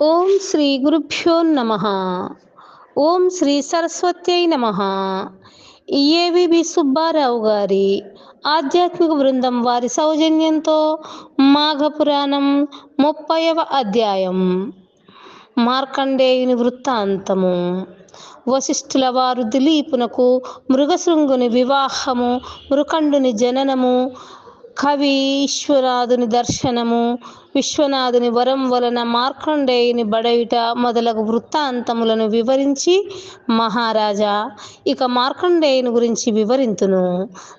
ఓం శ్రీ గురుభ్యో నమ. ఓం శ్రీ సరస్వత్యై నమ. ఏవిబి సుబ్బారావు గారి ఆధ్యాత్మిక బృందం వారి సౌజన్యంతో మాఘపురాణం 30వ అధ్యాయం మార్కండేయుని వృత్తాంతము. వశిష్ఠుల వారు దిలీపునకు మృగశృంగుని వివాహము, మృకండుని జననము, కవి విశ్వనాథుని దర్శనము, విశ్వనాథుని వరం వలన మార్కండేయుని బడయుట మొదలగు వృత్తాంతములను వివరించి, మహారాజా, ఇక మార్కండేయుని గురించి వివరింతును,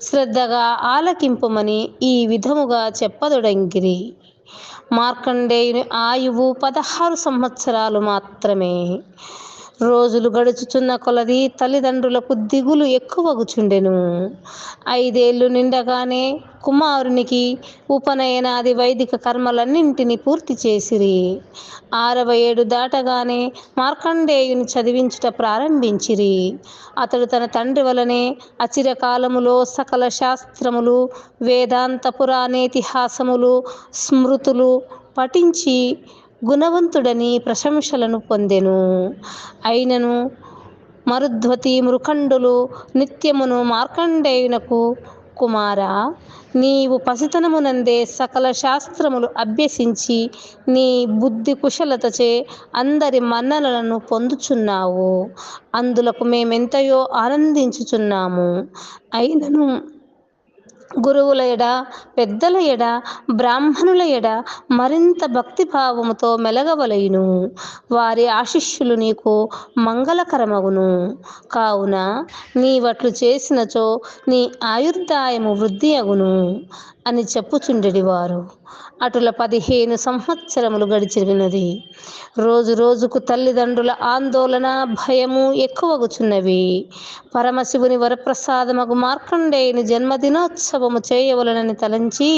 శ్రద్ధగా ఆలకింపుమని ఈ విధముగా చెప్పదొడంగిరి. మార్కండేయుని ఆయువు 16 సంవత్సరాలు మాత్రమే. రోజులు గడుచుచున్న కొలది తల్లిదండ్రులకు దిగులు ఎక్కువగుచుండెను. 5 ఏళ్ళు నిండగానే కుమారునికి ఉపనయనాది వైదిక కర్మలన్నింటినీ పూర్తి చేసిరి. 6వ ఏడు దాటగానే మార్కండేయుని చదివించుట ప్రారంభించిరి. అతడు తన తండ్రి వలనే అచిరకాలములో సకల శాస్త్రములు, వేదాంత పురాణేతిహాసములు, స్మృతులు పఠించి గుణవంతుడని ప్రశంసలను పొందెను. అయినను మరుద్వతి మృకండులు నిత్యమును మార్కండేయునకు, కుమారా, నీవు పసితనమునందే సకల శాస్త్రములు అభ్యసించి నీ బుద్ధి కుశలతచే అందరి మన్ననలను పొందుచున్నావు. అందులకు మేమెంతయో ఆనందించుచున్నాము. అయినను గురువుల ఎడ, పెద్దల ఎడ, బ్రాహ్మణుల ఎడ మరింత భక్తిభావముతో మెలగవలయును. వారి ఆశీస్సులు నీకు మంగళకరమగును. కావున నీవట్లు చేసినచో నీ ఆయుర్దాయము వృద్ధి అగును అని చెప్పుచుండెడివారు. అటుల 15 సంవత్సరములు గడిచినది. రోజు రోజుకు తల్లిదండ్రుల ఆందోళన, భయము ఎక్కువగుచున్నవి. పరమశివుని వరప్రసాదమగు మార్కండేయుని జన్మదినోత్సవము చేయవలనని తలంచి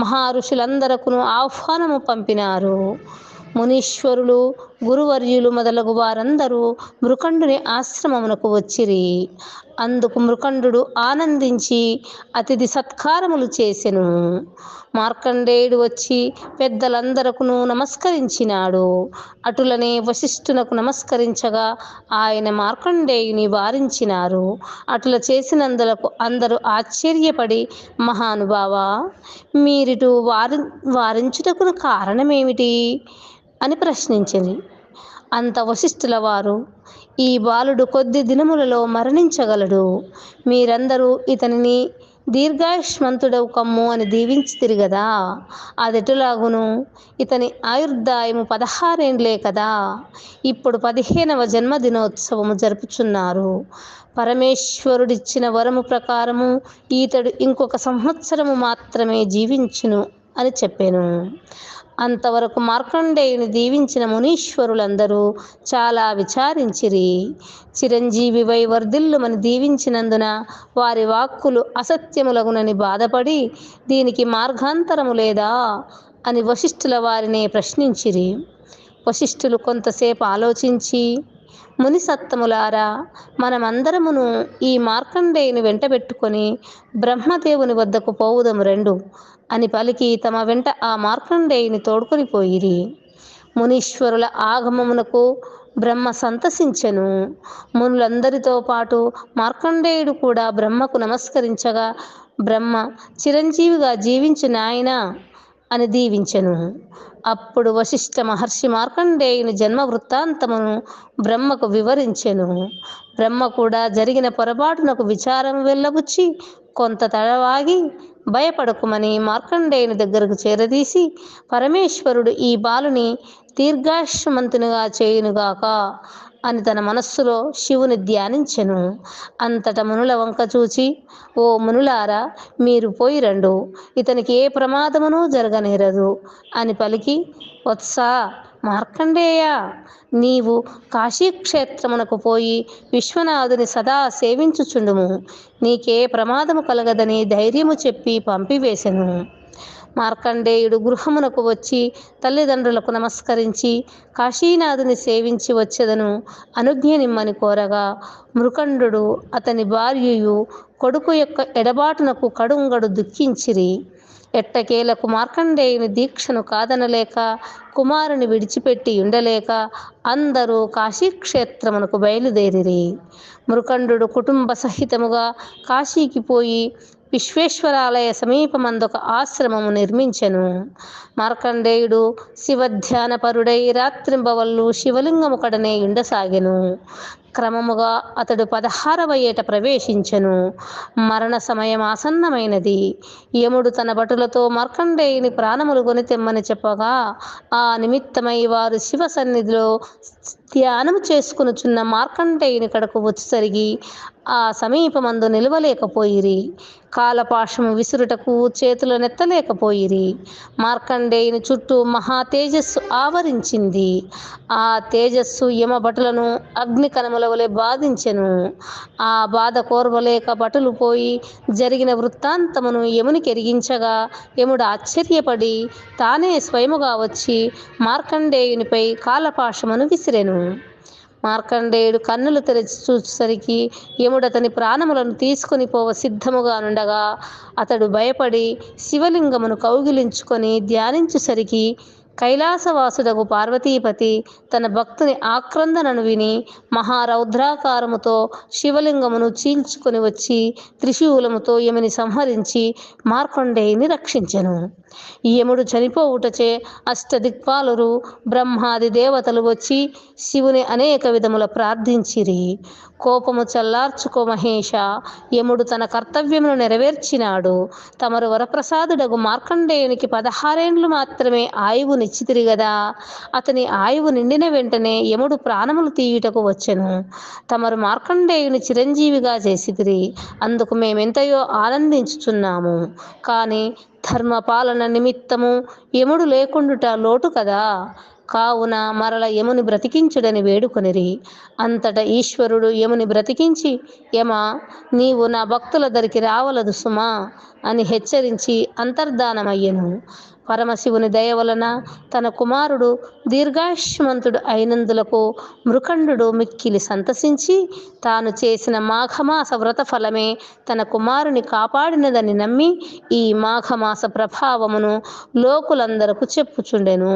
మహారుషులందరకును ఆహ్వానము పంపినారు. మునీశ్వరులు, గురువర్యులు మొదలగు వారందరూ మృకండుని ఆశ్రమమునకు వచ్చిరి. అందుకు మృకండు ఆనందించి అతిథి సత్కారములు చేసెను. మార్కండేయుడు వచ్చి పెద్దలందరకును నమస్కరించినాడు. అటులనే వశిష్ఠునకు నమస్కరించగా ఆయన మార్కండేయుని వారించినారు. అటుల చేసినందులకు అందరూ ఆశ్చర్యపడి, మహానుభావా, మీరిటు వారించుటకు కారణమేమిటి అని ప్రశ్నించింది. అంత వశిష్ఠుల వారు, ఈ బాలుడు కొద్ది దినములలో మరణించగలడు. మీరందరూ ఇతనిని దీర్ఘాయుష్మంతుడవు కమ్ము అని దీవించితిరి గదా, అదెటులాగును? ఇతని ఆయుర్దాయము 16 ఏండ్లే కదా. ఇప్పుడు 15వ జన్మదినోత్సవము జరుపుచున్నారు. పరమేశ్వరుడిచ్చిన వరము ప్రకారము ఈతడు ఇంకొక సంవత్సరము మాత్రమే జీవించును అని చెప్పాను. అంతవరకు మార్కండేయుని దీవించిన మునీశ్వరులందరూ చాలా విచారించిరి. చిరంజీవివై వర్ధిల్లుమని దీవించినందున వారి వాక్కులు అసత్యములగునని బాధపడి, దీనికి మార్గాంతరము లేదా అని వశిష్ఠుల వారిని ప్రశ్నించిరి. వశిష్ఠులు కొంతసేపు ఆలోచించి, మునిసత్తములారా, మనమందరమును ఈ మార్కండేయుని వెంటబెట్టుకొని బ్రహ్మదేవుని వద్దకు పోవుదము రెండు అని పలికి తమ వెంట ఆ మార్కండేయుని తోడుకొని పోయిరి. మునీశ్వరుల ఆగమమునకు బ్రహ్మ సంతసించెను. మునులందరితో పాటు మార్కండేయుడు కూడా బ్రహ్మకు నమస్కరించగా, బ్రహ్మ, చిరంజీవిగా జీవించు నాయనా అని దీవించెను. అప్పుడు వశిష్ఠ మహర్షి మార్కండేయుని జన్మ వృత్తాంతమును బ్రహ్మకు వివరించెను. బ్రహ్మ కూడా జరిగిన పొరపాటునకు విచారం వెళ్ళబుచ్చి కొంత తడవాగి, భయపడకుమని మార్కండేయుని దగ్గరకు చేరదీసి, పరమేశ్వరుడు ఈ బాలుని దీర్ఘాయుష్మంతునిగా చేయునుగాక అని తన మనస్సులో శివుని ధ్యానించెను. అంతట మునుల వంక చూచి, ఓ మునులారా, మీరు పోయి రండు, ఇతనికి ఏ ప్రమాదమునూ జరగనేరదు అని పలికి, వత్సా మార్కండేయ, నీవు కాశీక్షేత్రమునకు పోయి విశ్వనాథుని సదా సేవించుచుండుము, నీకే ప్రమాదము కలగదని ధైర్యము చెప్పి పంపివేశెను. మార్కండేయుడు గృహమునకు వచ్చి తల్లిదండ్రులకు నమస్కరించి కాశీనాథుని సేవించి వచ్చెదను అనుజ్ఞనిమ్మని కోరగా, మృకండు అతని భార్యయు కొడుకు యొక్క ఎడబాటునకు కడుంగడు దుఃఖించిరి. ఎట్టకేలకు మార్కండేయుని దీక్షను కాదనలేక కుమారుని విడిచిపెట్టి ఉండలేక అందరూ కాశీక్షేత్రమునకు బయలుదేరిరి. మృకండు కుటుంబ సహితముగా కాశీకి పోయి విశ్వేశ్వరాలయ సమీపమందొక ఆశ్రమము నిర్మించెను. మార్కండేయుడు శివధ్యానపరుడై రాత్రింబవళ్ళు శివలింగము కడనే ఉండసాగెను. క్రమముగా అతడు 16వ ఏట ప్రవేశించెను. మరణ సమయం ఆసన్నమైనది. యముడు తన భటులతో మార్కండేయుని ప్రాణములు కొని తెమ్మని చెప్పగా ఆ నిమిత్తమై వారు శివ సన్నిధిలో ధ్యానము చేసుకునుచున్న మార్కండేయుని కడకు వచ్చేసరికి ఆ సమీపమందు నిలవలేకపోయిరి. కాలపాశము విసురుటకు చేతులు నెత్తలేకపోయిరి. మార్కండేయుని చుట్టూ మహా తేజస్సు ఆవరించింది. ఆ తేజస్సు యమభటులను అగ్నికణముల వలె బాధించెను. ఆ బాధ కోర్వలేక భటులు పోయి జరిగిన వృత్తాంతమును యమునికి ఎరిగించగా యముడు ఆశ్చర్యపడి తానే స్వయముగా వచ్చి మార్కండేయునిపై కాలపాశమును విసిరెను. మార్కండేయుడు కన్నులు తెరిచి చూసేసరికి యముడు అతని ప్రాణములను తీసుకొని పోవ సిద్ధముగా నుండగా అతడు భయపడి శివలింగమును కౌగిలించుకొని ధ్యానించుసరికి కైలాసవాసుడగు పార్వతీపతి తన భక్తుని ఆక్రందనను విని మహారౌద్రాకారముతో శివలింగమును చీల్చుకొని వచ్చి త్రిశూలముతో యముని సంహరించి మార్కండేయుని రక్షించెను. యముడు చనిపోవుటచే అష్టదిక్పాలురు బ్రహ్మాది దేవతలు వచ్చి శివుని అనేక విధముల ప్రార్థించిరి. కోపము చల్లార్చుకో మహేష, యముడు తన కర్తవ్యమును నెరవేర్చినాడు. తమరు వరప్రసాదుడగు మార్కండేయునికి 16 ఏండ్లు మాత్రమే ఆయువు నిశ్చితిరి గదా. అతని ఆయువు నిండిన వెంటనే యముడు ప్రాణములు తీయుటకు వచ్చెను. తమరు మార్కండేయుని చిరంజీవిగా చేసితిరి. అందుకు మేమెంతయో ఆనందించుచున్నాము. కానీ ధర్మపాలన నిమిత్తము యముడు లేకుండుట లోటు కదా. కావున మరల యముని బ్రతికించుడని వేడుకొనిరి. అంతట ఈశ్వరుడు యముని బ్రతికించి యమ, నీవు నా భక్తుల దరికి రావలదు సుమా అని హెచ్చరించి అంతర్ధానమయ్యెను. పరమశివుని దయ వలన తన కుమారుడు దీర్ఘాయుష్మంతుడు అయినందులకు మృకండు మిక్కిలి సంతసించి తాను చేసిన మాఘమాస వ్రత ఫలమే తన కుమారుని కాపాడినదని నమ్మి ఈ మాఘమాస ప్రభావమును లోకులందరకు చెప్పుచుండెను.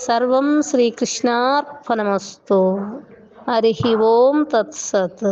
సర్వం శ్రీకృష్ణార్పణమస్తు. హరి ఓం తత్సత్.